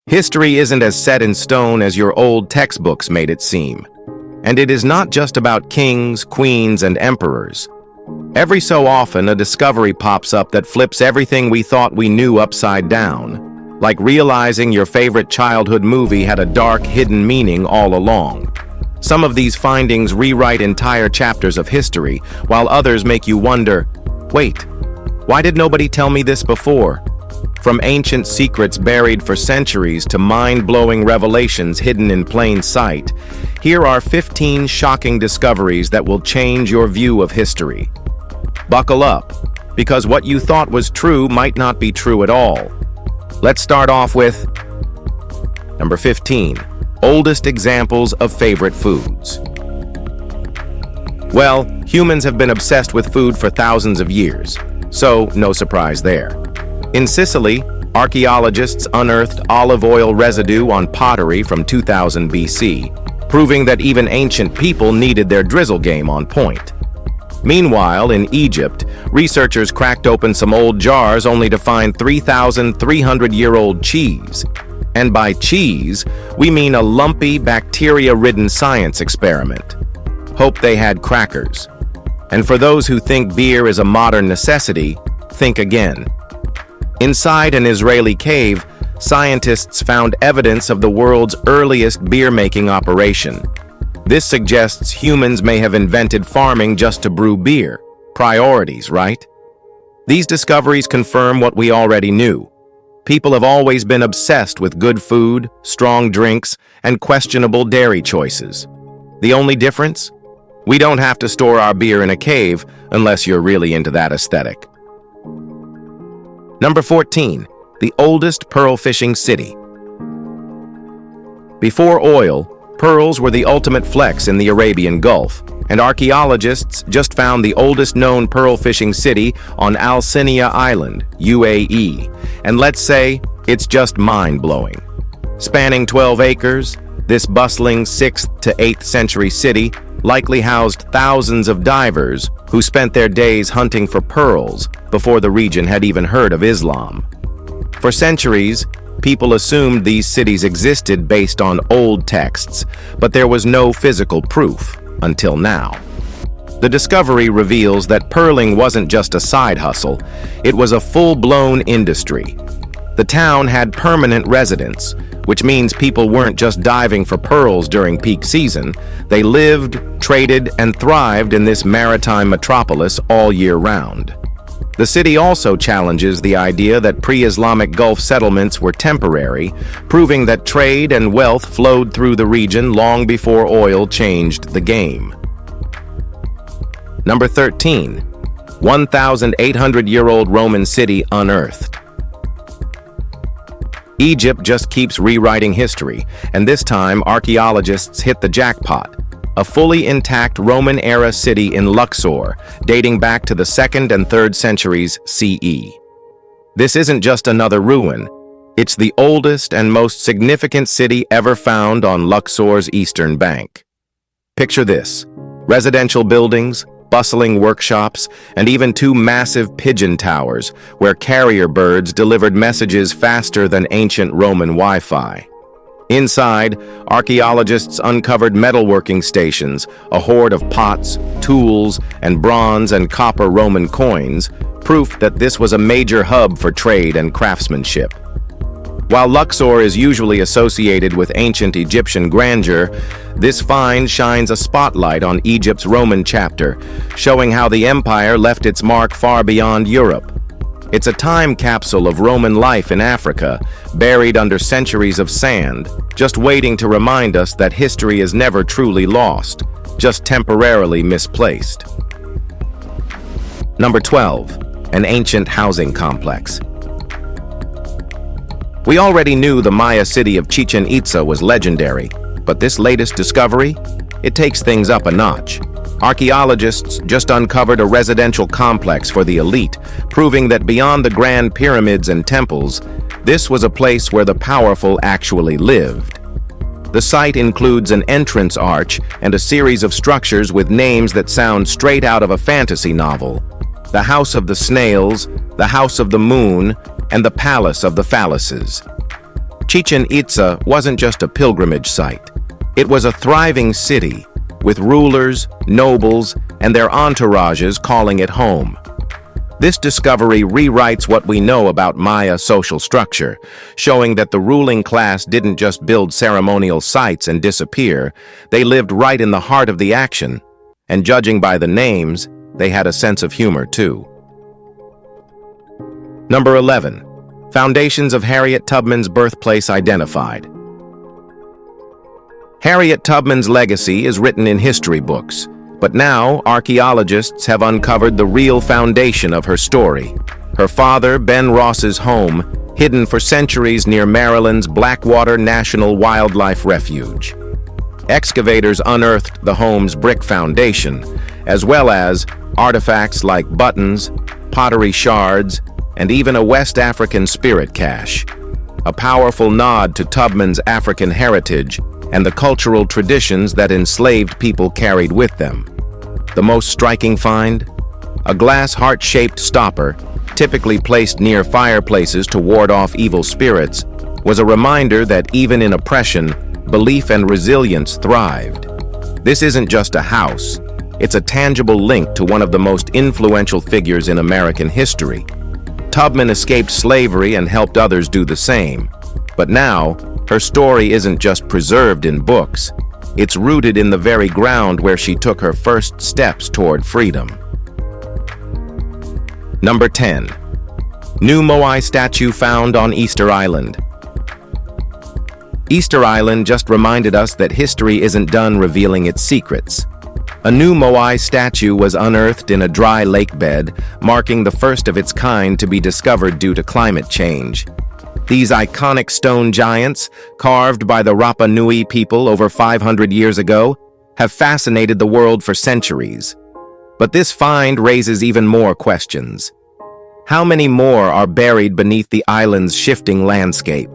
History isn't as set in stone as your old textbooks made it seem. And it is not just about kings, queens, and emperors. Every so often, a discovery pops up that flips everything we thought we knew upside down, like realizing your favorite childhood movie had a dark, hidden meaning all along. Some of these findings rewrite entire chapters of history, while others make you wonder, wait, why did nobody tell me this before? From ancient secrets buried for centuries to mind-blowing revelations hidden in plain sight, here are 15 shocking discoveries that will change your view of history. Buckle up, because what you thought was true might not be true at all. Let's start off with number 15, oldest examples of favorite foods. Well, humans have been obsessed with food for thousands of years, so no surprise there. In Sicily, archaeologists unearthed olive oil residue on pottery from 2000 BC, proving that even ancient people needed their drizzle game on point. Meanwhile, in Egypt, researchers cracked open some old jars only to find 3,300-year-old cheese. And by cheese, we mean a lumpy, bacteria-ridden science experiment. Hope they had crackers. And for those who think beer is a modern necessity, think again. Inside an Israeli cave, scientists found evidence of the world's earliest beer-making operation. This suggests humans may have invented farming just to brew beer. Priorities, right? These discoveries confirm what we already knew. People have always been obsessed with good food, strong drinks, and questionable dairy choices. The only difference? We don't have to store our beer in a cave unless you're really into that aesthetic. Number 14, the oldest pearl fishing city. Before oil, pearls were the ultimate flex in the Arabian Gulf, and archaeologists just found the oldest known pearl fishing city on Al Sinai Island, UAE, and let's say it's just mind-blowing. Spanning 12 acres, this bustling 6th to 8th century city likely housed thousands of divers who spent their days hunting for pearls before the region had even heard of Islam. For centuries, people assumed these cities existed based on old texts, but there was no physical proof until now. The discovery reveals that pearling wasn't just a side hustle, it was a full-blown industry. The town had permanent residents, which means people weren't just diving for pearls during peak season. They lived, traded, and thrived in this maritime metropolis all year round. The city also challenges the idea that pre-Islamic Gulf settlements were temporary, proving that trade and wealth flowed through the region long before oil changed the game. Number 13, 1,800-year-old Roman city unearthed. Egypt just keeps rewriting history, and this time archaeologists hit the jackpot. A fully intact Roman-era city in Luxor, dating back to the 2nd and 3rd centuries CE. This isn't just another ruin. It's the oldest and most significant city ever found on Luxor's eastern bank. Picture this: residential buildings, bustling workshops, and even 2 massive pigeon towers where carrier birds delivered messages faster than ancient Roman Wi-Fi. Inside, archaeologists uncovered metalworking stations, a hoard of pots, tools, and bronze and copper Roman coins, proof that this was a major hub for trade and craftsmanship. While Luxor is usually associated with ancient Egyptian grandeur, this find shines a spotlight on Egypt's Roman chapter, showing how the empire left its mark far beyond Europe. It's a time capsule of Roman life in Africa, buried under centuries of sand, just waiting to remind us that history is never truly lost, just temporarily misplaced. Number 12, an ancient housing complex. We already knew the Maya city of Chichen Itza was legendary, but this latest discovery, it takes things up a notch. Archaeologists just uncovered a residential complex for the elite, proving that beyond the grand pyramids and temples, this was a place where the powerful actually lived. The site includes an entrance arch and a series of structures with names that sound straight out of a fantasy novel. The House of the Snails, the House of the Moon, and the Palace of the Phalluses. Chichen Itza wasn't just a pilgrimage site. It was a thriving city, with rulers, nobles, and their entourages calling it home. This discovery rewrites what we know about Maya social structure, showing that the ruling class didn't just build ceremonial sites and disappear, they lived right in the heart of the action, and judging by the names, they had a sense of humor too. Number 11. Foundations of Harriet Tubman's birthplace identified. Harriet Tubman's legacy is written in history books, but now archaeologists have uncovered the real foundation of her story. Her father, Ben Ross's home, hidden for centuries near Maryland's Blackwater National Wildlife Refuge. Excavators unearthed the home's brick foundation, as well as artifacts like buttons, pottery shards, and even a West African spirit cache, a powerful nod to Tubman's African heritage and the cultural traditions that enslaved people carried with them. The most striking find? A glass heart-shaped stopper, typically placed near fireplaces to ward off evil spirits, was a reminder that even in oppression, belief and resilience thrived. This isn't just a house, it's a tangible link to one of the most influential figures in American history. Tubman escaped slavery and helped others do the same. But now, her story isn't just preserved in books, it's rooted in the very ground where she took her first steps toward freedom. Number 10. New Moai statue found on Easter Island. Easter Island just reminded us that history isn't done revealing its secrets. A new Moai statue was unearthed in a dry lake bed, marking the first of its kind to be discovered due to climate change. These iconic stone giants, carved by the Rapa Nui people over 500 years ago, have fascinated the world for centuries. But this find raises even more questions. How many more are buried beneath the island's shifting landscape?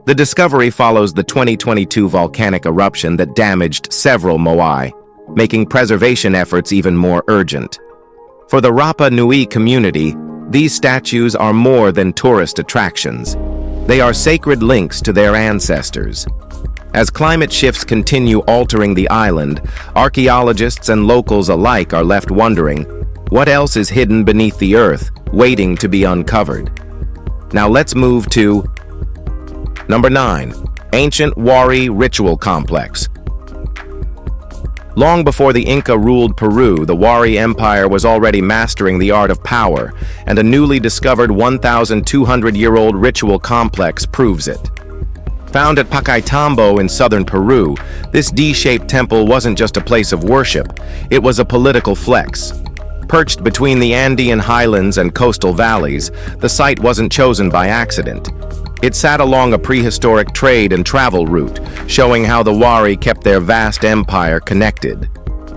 The discovery follows the 2022 volcanic eruption that damaged several Moai, making preservation efforts even more urgent. For the Rapa Nui community, these statues are more than tourist attractions. They are sacred links to their ancestors. As climate shifts continue altering the island, archaeologists and locals alike are left wondering, what else is hidden beneath the earth, waiting to be uncovered? Now let's move to Number 9. Ancient Wari Ritual Complex. Long before the Inca ruled Peru, the Wari Empire was already mastering the art of power, and a newly discovered 1,200-year-old ritual complex proves it. Found at Pacaítambo in southern Peru, this D-shaped temple wasn't just a place of worship, it was a political flex. Perched between the Andean highlands and coastal valleys, the site wasn't chosen by accident. It sat along a prehistoric trade and travel route, showing how the Wari kept their vast empire connected.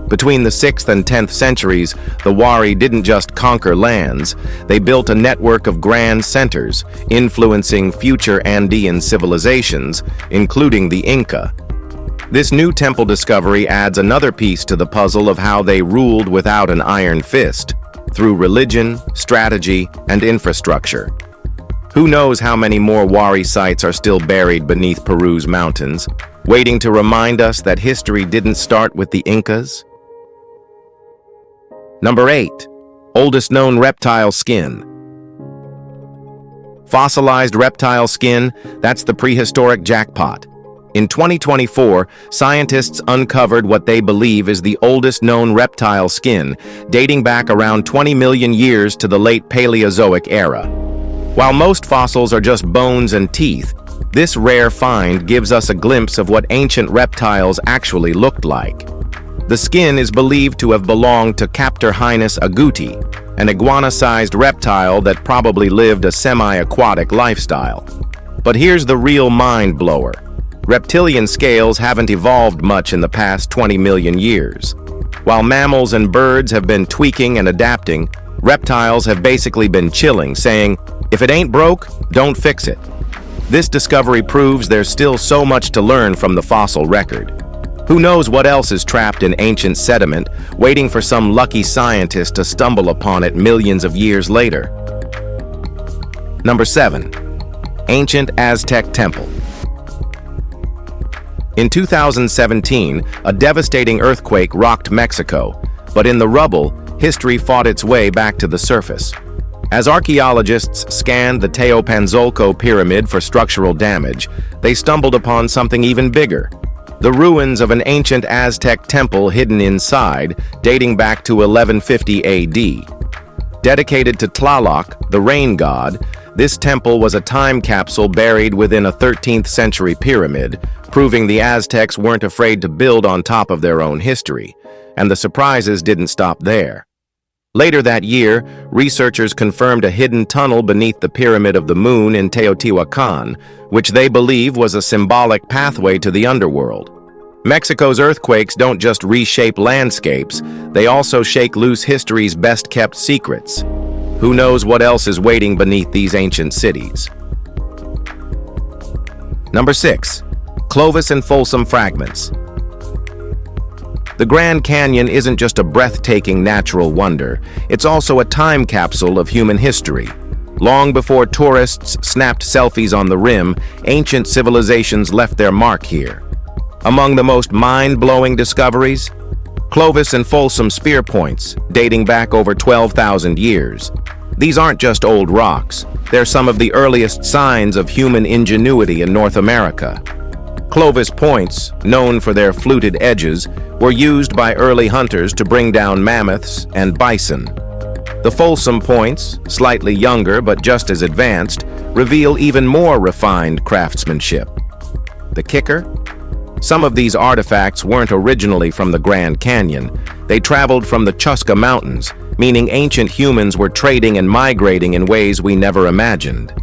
Between the 6th and 10th centuries, the Wari didn't just conquer lands, they built a network of grand centers, influencing future Andean civilizations, including the Inca. This new temple discovery adds another piece to the puzzle of how they ruled without an iron fist, through religion, strategy, and infrastructure. Who knows how many more Wari sites are still buried beneath Peru's mountains, waiting to remind us that history didn't start with the Incas? Number 8. Oldest known reptile skin. Fossilized reptile skin, that's the prehistoric jackpot. In 2024, scientists uncovered what they believe is the oldest known reptile skin, dating back around 20 million years to the late Paleozoic era. While most fossils are just bones and teeth, this rare find gives us a glimpse of what ancient reptiles actually looked like. The skin is believed to have belonged to Captorhinus agouti, an iguana-sized reptile that probably lived a semi-aquatic lifestyle. But here's the real mind-blower. Reptilian scales haven't evolved much in the past 20 million years. While mammals and birds have been tweaking and adapting, reptiles have basically been chilling, saying, "If it ain't broke, don't fix it." This discovery proves there's still so much to learn from the fossil record. Who knows what else is trapped in ancient sediment, waiting for some lucky scientist to stumble upon it millions of years later. Number 7. Ancient Aztec Temple. In 2017, a devastating earthquake rocked Mexico, but in the rubble, history fought its way back to the surface. As archaeologists scanned the Teopanzolco pyramid for structural damage, they stumbled upon something even bigger: the ruins of an ancient Aztec temple hidden inside, dating back to 1150 AD. Dedicated to Tlaloc, the rain god, this temple was a time capsule buried within a 13th century pyramid, proving the Aztecs weren't afraid to build on top of their own history. And the surprises didn't stop there. Later that year, researchers confirmed a hidden tunnel beneath the Pyramid of the Moon in Teotihuacan, which they believe was a symbolic pathway to the underworld. Mexico's earthquakes don't just reshape landscapes, they also shake loose history's best-kept secrets. Who knows what else is waiting beneath these ancient cities? Number 6. Clovis and Folsom Fragments. The Grand Canyon isn't just a breathtaking natural wonder, it's also a time capsule of human history. Long before tourists snapped selfies on the rim, ancient civilizations left their mark here. Among the most mind-blowing discoveries, Clovis and Folsom spear points, dating back over 12,000 years. These aren't just old rocks, they're some of the earliest signs of human ingenuity in North America. Clovis points, known for their fluted edges, were used by early hunters to bring down mammoths and bison. The Folsom points, slightly younger but just as advanced, reveal even more refined craftsmanship. The kicker? Some of these artifacts weren't originally from the Grand Canyon. They traveled from the Chusca Mountains, meaning ancient humans were trading and migrating in ways we never imagined.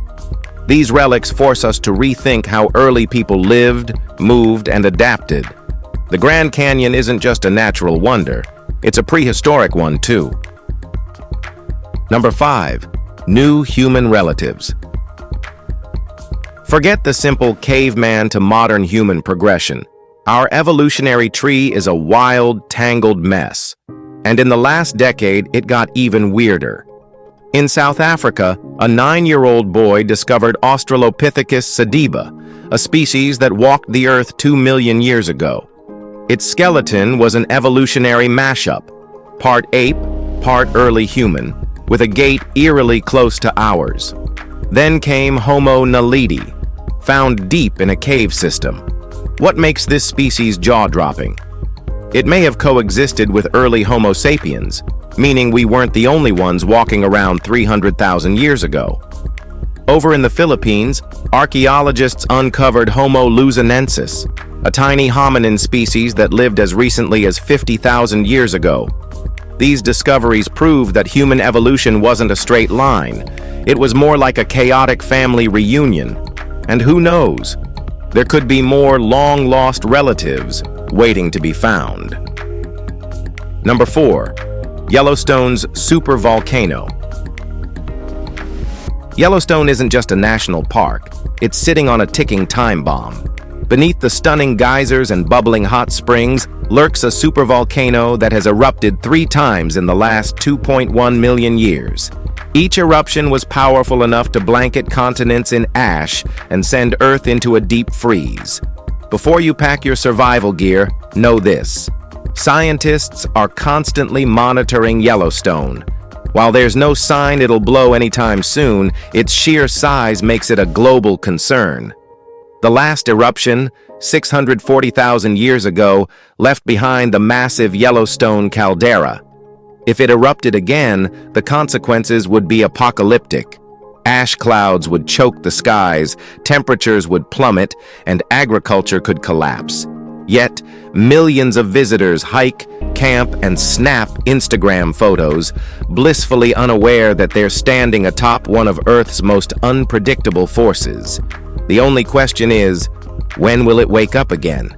These relics force us to rethink how early people lived, moved, and adapted. The Grand Canyon isn't just a natural wonder, it's a prehistoric one too. Number 5. New human relatives. Forget the simple caveman to modern human progression. Our evolutionary tree is a wild, tangled mess. And in the last decade, it got even weirder. In South Africa, a 9-year-old boy discovered Australopithecus sediba, a species that walked the Earth 2 million years ago. Its skeleton was an evolutionary mashup, part ape, part early human, with a gait eerily close to ours. Then came Homo naledi, found deep in a cave system. What makes this species jaw-dropping? It may have coexisted with early Homo sapiens, meaning we weren't the only ones walking around 300,000 years ago. Over in the Philippines, archaeologists uncovered Homo luzonensis, a tiny hominin species that lived as recently as 50,000 years ago. These discoveries prove that human evolution wasn't a straight line. It was more like a chaotic family reunion. And who knows? There could be more long-lost relatives waiting to be found. Number 4. Yellowstone's supervolcano. Yellowstone isn't just a national park, it's sitting on a ticking time bomb. Beneath the stunning geysers and bubbling hot springs lurks a supervolcano that has erupted 3 times in the last 2.1 million years. Each eruption was powerful enough to blanket continents in ash and send Earth into a deep freeze. Before you pack your survival gear, know this: scientists are constantly monitoring Yellowstone. While there's no sign it'll blow anytime soon, its sheer size makes it a global concern. The last eruption, 640,000 years ago, left behind the massive Yellowstone caldera. If it erupted again, the consequences would be apocalyptic. Ash clouds would choke the skies, temperatures would plummet, and agriculture could collapse. Yet, millions of visitors hike, camp, and snap Instagram photos, blissfully unaware that they're standing atop one of Earth's most unpredictable forces. The only question is, when will it wake up again?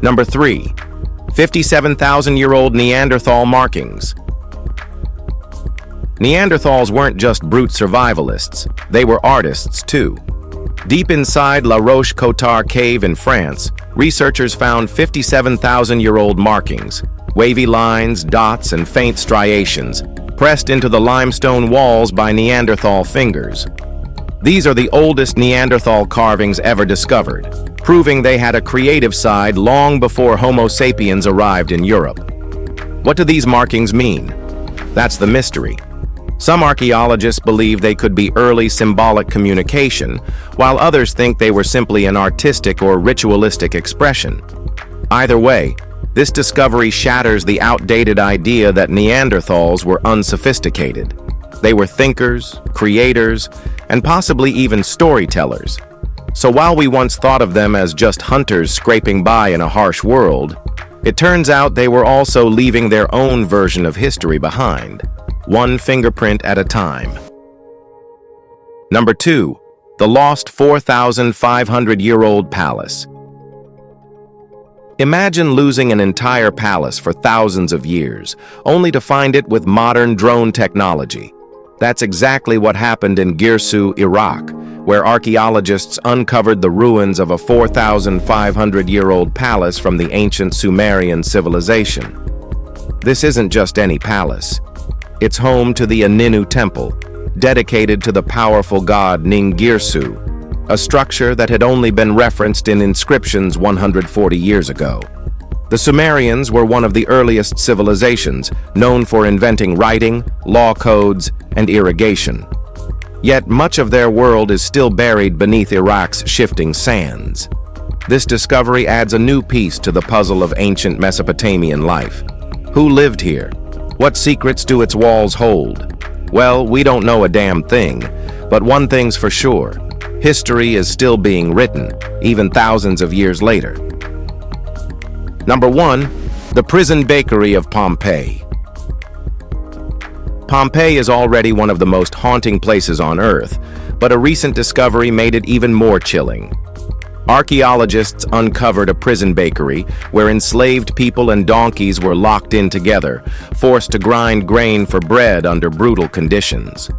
Number 3. 57,000-year-old Neanderthal markings. Neanderthals weren't just brute survivalists, they were artists too. Deep inside La Roche-Cotard cave in France, researchers found 57,000-year-old markings, wavy lines, dots, and faint striations, pressed into the limestone walls by Neanderthal fingers. These are the oldest Neanderthal carvings ever discovered, proving they had a creative side long before Homo sapiens arrived in Europe. What do these markings mean? That's the mystery. Some archaeologists believe they could be early symbolic communication, while others think they were simply an artistic or ritualistic expression. Either way, this discovery shatters the outdated idea that Neanderthals were unsophisticated. They were thinkers, creators, and possibly even storytellers. So while we once thought of them as just hunters scraping by in a harsh world, it turns out they were also leaving their own version of history behind, one fingerprint at a time. Number 2. The lost 4,500-year-old palace. Imagine losing an entire palace for thousands of years, only to find it with modern drone technology. That's exactly what happened in Girsu, Iraq, where archaeologists uncovered the ruins of a 4,500-year-old palace from the ancient Sumerian civilization. This isn't just any palace. It's home to the Aninu Temple, dedicated to the powerful god Ningirsu, a structure that had only been referenced in inscriptions 140 years ago. The Sumerians were one of the earliest civilizations, known for inventing writing, law codes, and irrigation. Yet much of their world is still buried beneath Iraq's shifting sands. This discovery adds a new piece to the puzzle of ancient Mesopotamian life. Who lived here? What secrets do its walls hold? Well, we don't know a damn thing, but one thing's for sure. History is still being written, even thousands of years later. Number 1. The prison bakery of Pompeii. Pompeii is already one of the most haunting places on Earth, but a recent discovery made it even more chilling. Archaeologists uncovered a prison bakery where enslaved people and donkeys were locked in together, forced to grind grain for bread under brutal conditions.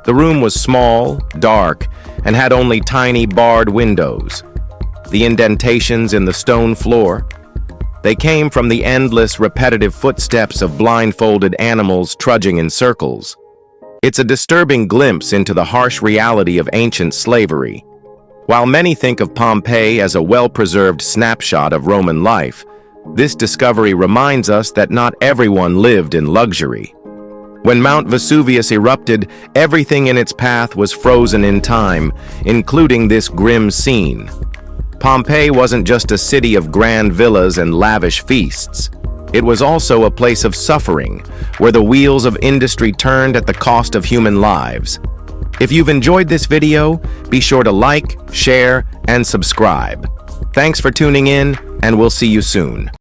The room was small, dark, and had only tiny barred windows. The indentations in the stone floor, they came from the endless, repetitive footsteps of blindfolded animals trudging in circles. It's a disturbing glimpse into the harsh reality of ancient slavery. While many think of Pompeii as a well-preserved snapshot of Roman life, this discovery reminds us that not everyone lived in luxury. When Mount Vesuvius erupted, everything in its path was frozen in time, including this grim scene. Pompeii wasn't just a city of grand villas and lavish feasts. It was also a place of suffering, where the wheels of industry turned at the cost of human lives. If you've enjoyed this video, be sure to like, share, and subscribe. Thanks for tuning in, and we'll see you soon.